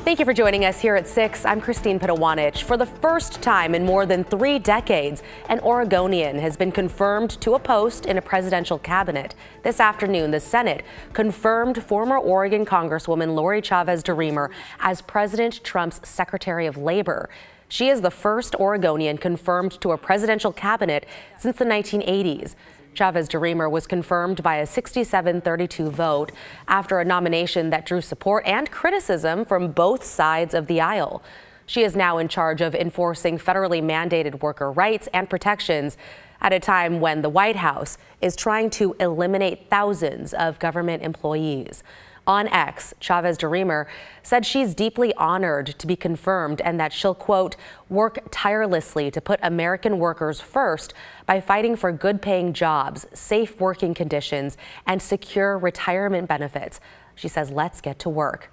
Thank you for joining us here at 6. I'm Christine Pitawanich. For the first time in more than 3 decades, an Oregonian has been confirmed to a post in a presidential cabinet. This afternoon, the Senate confirmed former Oregon Congresswoman Lori Chavez-DeRemer as President Trump's Secretary of Labor. She is the first Oregonian confirmed to a presidential cabinet since the 1980s. Chavez-DeRemer was confirmed by a 67-32 vote after a nomination that drew support and criticism from both sides of the aisle. She is now in charge of enforcing federally mandated worker rights and protections at a time when the White House is trying to eliminate thousands of government employees. On X, Chavez-DeRemer said she's deeply honored to be confirmed and that she'll, quote, work tirelessly to put American workers first by fighting for good-paying jobs, safe working conditions, and secure retirement benefits. She says, let's get to work.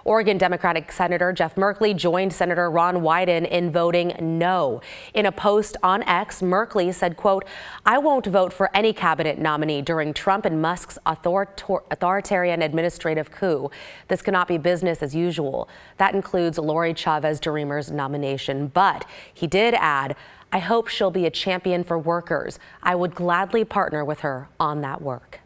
Oregon Democratic Senator Jeff Merkley joined Senator Ron Wyden in voting no. In a post on X, Merkley said, quote, I won't vote for any cabinet nominee during Trump and Musk's authoritarian administrative coup. This cannot be business as usual. That includes Lori Chavez-DeRemer's nomination. But he did add, I hope she'll be a champion for workers. I would gladly partner with her on that work.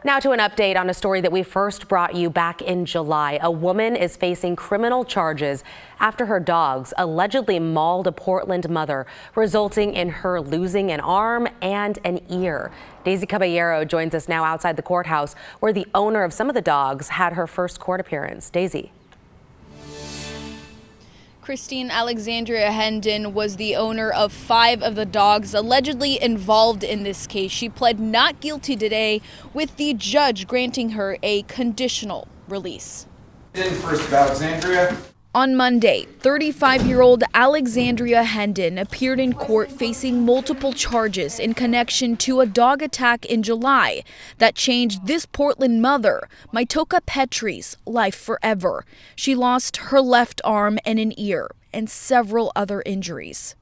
Now to an update on a story that we first brought you back in July. A woman is facing criminal charges after her dogs allegedly mauled a Portland mother, resulting in her losing an arm and an ear. Daisy Caballero joins us now outside the courthouse, where the owner of some of the dogs had her first court appearance. Daisy. Christine, Alexandria Hendon was the owner of 5 of the dogs allegedly involved in this case. She pled not guilty today, with the judge granting her a conditional release. First of Alexandria. On Monday, 35-year-old Alexandria Hendon appeared in court facing multiple charges in connection to a dog attack in July that changed this Portland mother, Maitoka Petrie's, life forever. She lost her left arm and an ear and several other injuries.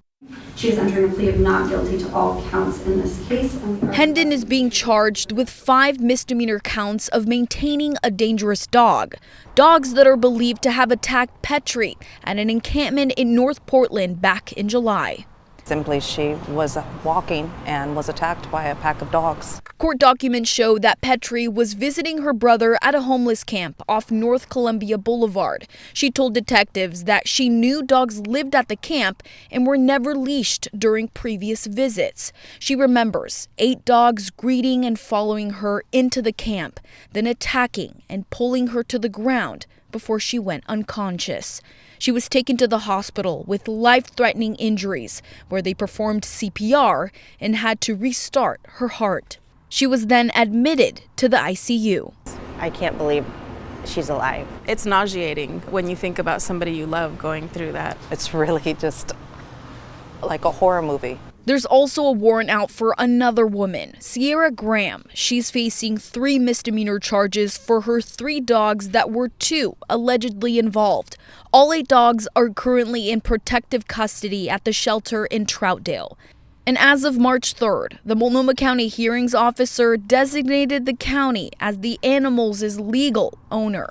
She is entering a plea of not guilty to all counts in this case. Hendon is being charged with 5 misdemeanor counts of maintaining a dangerous dog. Dogs that are believed to have attacked Petrie at an encampment in North Portland back in July. Simply, she was walking and was attacked by a pack of dogs. Court documents show that Petrie was visiting her brother at a homeless camp off North Columbia Boulevard. She told detectives that she knew dogs lived at the camp and were never leashed during previous visits. She remembers 8 dogs greeting and following her into the camp, then attacking and pulling her to the ground before she went unconscious. She was taken to the hospital with life-threatening injuries, where they performed CPR and had to restart her heart. She was then admitted to the ICU. I can't believe she's alive. It's nauseating when you think about somebody you love going through that. It's really just like a horror movie. There's also a warrant out for another woman, Sierra Graham. She's facing 3 misdemeanor charges for her 3 dogs that were 2 allegedly involved. All 8 dogs are currently in protective custody at the shelter in Troutdale. And as of March 3rd, the Multnomah County Hearings Officer designated the county as the animals' legal owner.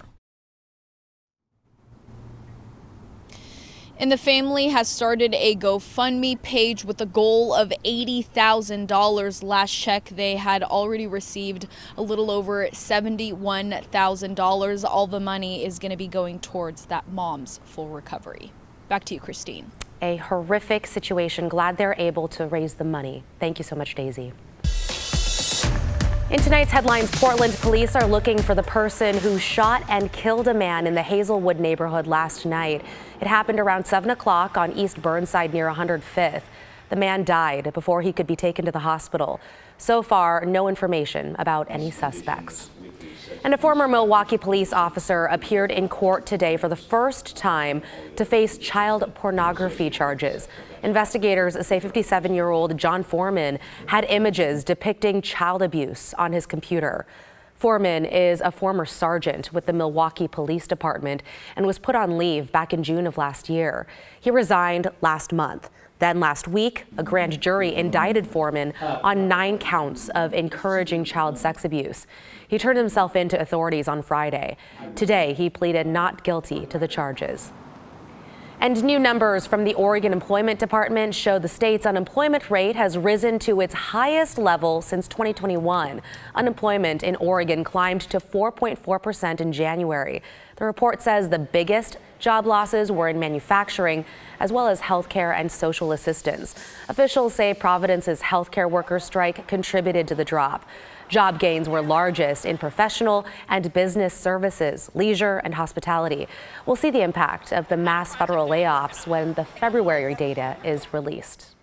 And the family has started a GoFundMe page with a goal of $80,000. Last check, they had already received a little over $71,000. All the money is going to be going towards that mom's full recovery. Back to you, Christine. A horrific situation. Glad they're able to raise the money. Thank you so much, Daisy. In tonight's headlines, Portland police are looking for the person who shot and killed a man in the Hazelwood neighborhood last night. It happened around 7 o'clock on East Burnside near 105th. The man died before he could be taken to the hospital. So far, no information about any suspects. And a former Milwaukee police officer appeared in court today for the first time to face child pornography charges. Investigators say 57-year-old John Foreman had images depicting child abuse on his computer. Foreman is a former sergeant with the Milwaukee Police Department and was put on leave back in June of last year. He resigned last month. Then last week, a grand jury indicted Foreman on 9 counts of encouraging child sex abuse. He turned himself in to authorities on Friday. Today, he pleaded not guilty to the charges. And new numbers from the Oregon Employment Department show the state's unemployment rate has risen to its highest level since 2021. Unemployment in Oregon climbed to 4.4% in January. The report says the biggest job losses were in manufacturing, as well as healthcare and social assistance. Officials say Providence's healthcare workers' strike contributed to the drop. Job gains were largest in professional and business services, leisure, and hospitality. We'll see the impact of the mass federal layoffs when the February data is released.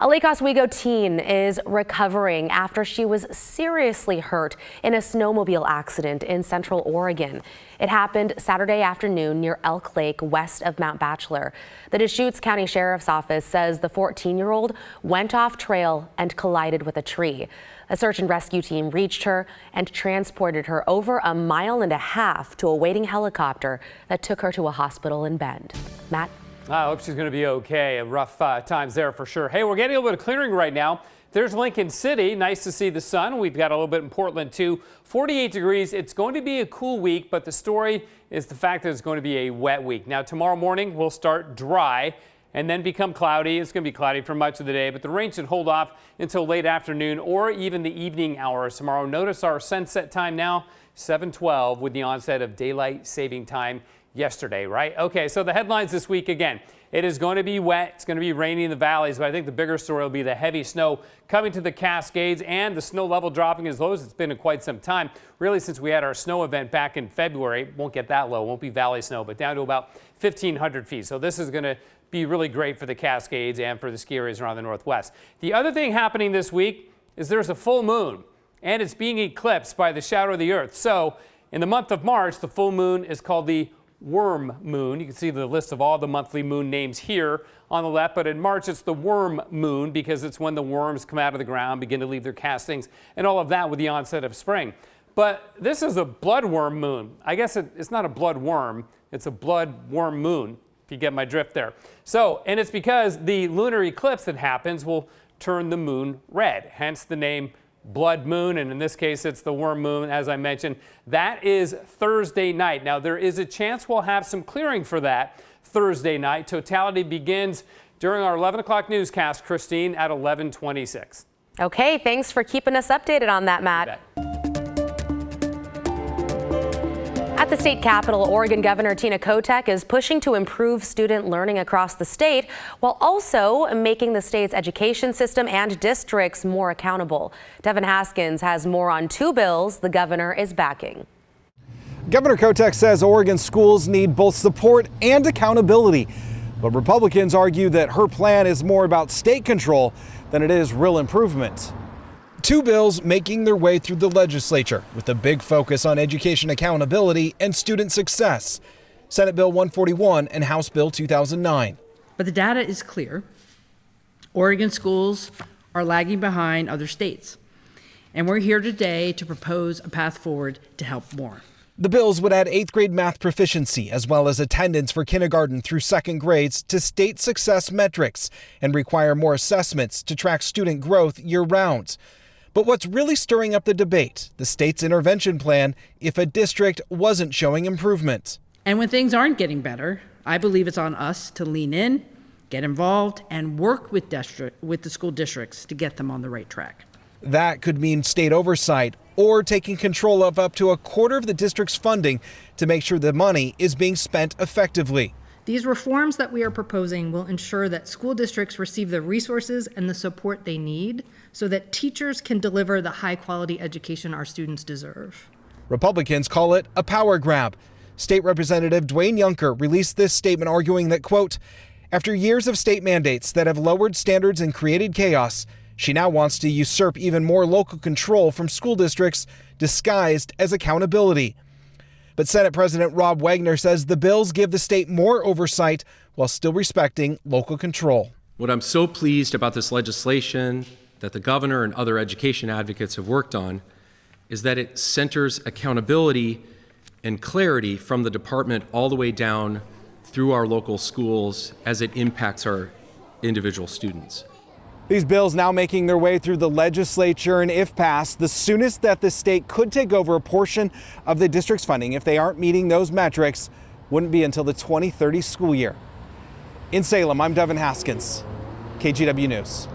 A Lake Oswego teen is recovering after she was seriously hurt in a snowmobile accident in Central Oregon. It happened Saturday afternoon near Elk Lake, west of Mount Bachelor. The Deschutes County Sheriff's Office says the 14-year-old went off trail and collided with a tree. A search and rescue team reached her and transported her over 1.5 miles to a waiting helicopter that took her to a hospital in Bend. Matt? I hope she's going to be okay. Rough times there for sure. Hey, we're getting a little bit of clearing right now. There's Lincoln City. Nice to see the sun. We've got a little bit in Portland too. 48 degrees. It's going to be a cool week, but the story is the fact that it's going to be a wet week. Now, tomorrow morning will start dry and then become cloudy. It's going to be cloudy for much of the day, but the rain should hold off until late afternoon or even the evening hours tomorrow. Notice our sunset time now, 7:12, with the onset of daylight saving time yesterday, right? Okay, so the headlines this week again. It is going to be wet. It's going to be rainy in the valleys, but I think the bigger story will be the heavy snow coming to the Cascades and the snow level dropping as low as it's been in quite some time. Really, since we had our snow event back in February, won't get that low, won't be valley snow, but down to about 1,500 feet. So this is going to be really great for the Cascades and for the ski areas around the Northwest. The other thing happening this week is there's a full moon, and it's being eclipsed by the shadow of the Earth. So in the month of March, the full moon is called the worm moon. You can see the list of all the monthly moon names here on the left, but in March it's the worm moon because it's when the worms come out of the ground, begin to leave their castings, and all of that with the onset of spring. But this is a bloodworm moon. I guess it's not a blood worm, it's a blood worm moon, if you get my drift there. So, and it's because the lunar eclipse that happens will turn the moon red, hence the name blood moon, and in this case it's the worm moon, as I mentioned. That is Thursday night. Now there is a chance we'll have some clearing for that Thursday night. Totality begins during our 11 o'clock newscast, Christine, at 11:26. Okay, thanks for keeping us updated on that, Matt. At the state capitol, Oregon Governor Tina Kotek is pushing to improve student learning across the state while also making the state's education system and districts more accountable. Devin Haskins has more on 2 bills the governor is backing. Governor Kotek says Oregon schools need both support and accountability, but Republicans argue that her plan is more about state control than it is real improvement. 2 bills making their way through the legislature with a big focus on education accountability and student success. Senate Bill 141 and House Bill 2009. But the data is clear. Oregon schools are lagging behind other states. And we're here today to propose a path forward to help more. The bills would add 8th grade math proficiency as well as attendance for kindergarten through 2nd grades to state success metrics and require more assessments to track student growth year-round. But what's really stirring up the debate, the state's intervention plan if a district wasn't showing improvement. And when things aren't getting better, I believe it's on us to lean in, get involved, and work with the school districts to get them on the right track. That could mean state oversight or taking control of up to a quarter of the district's funding to make sure the money is being spent effectively. These reforms that we are proposing will ensure that school districts receive the resources and the support they need so that teachers can deliver the high-quality education our students deserve. Republicans call it a power grab. State Representative Dwayne Yunker released this statement arguing that, quote, after years of state mandates that have lowered standards and created chaos, she now wants to usurp even more local control from school districts disguised as accountability. But Senate President Rob Wagner says the bills give the state more oversight while still respecting local control. What I'm so pleased about this legislation that the governor and other education advocates have worked on is that it centers accountability and clarity from the department all the way down through our local schools as it impacts our individual students. These bills now making their way through the legislature, and if passed, the soonest that the state could take over a portion of the district's funding if they aren't meeting those metrics wouldn't be until the 2030 school year. In Salem, I'm Devin Haskins, KGW News.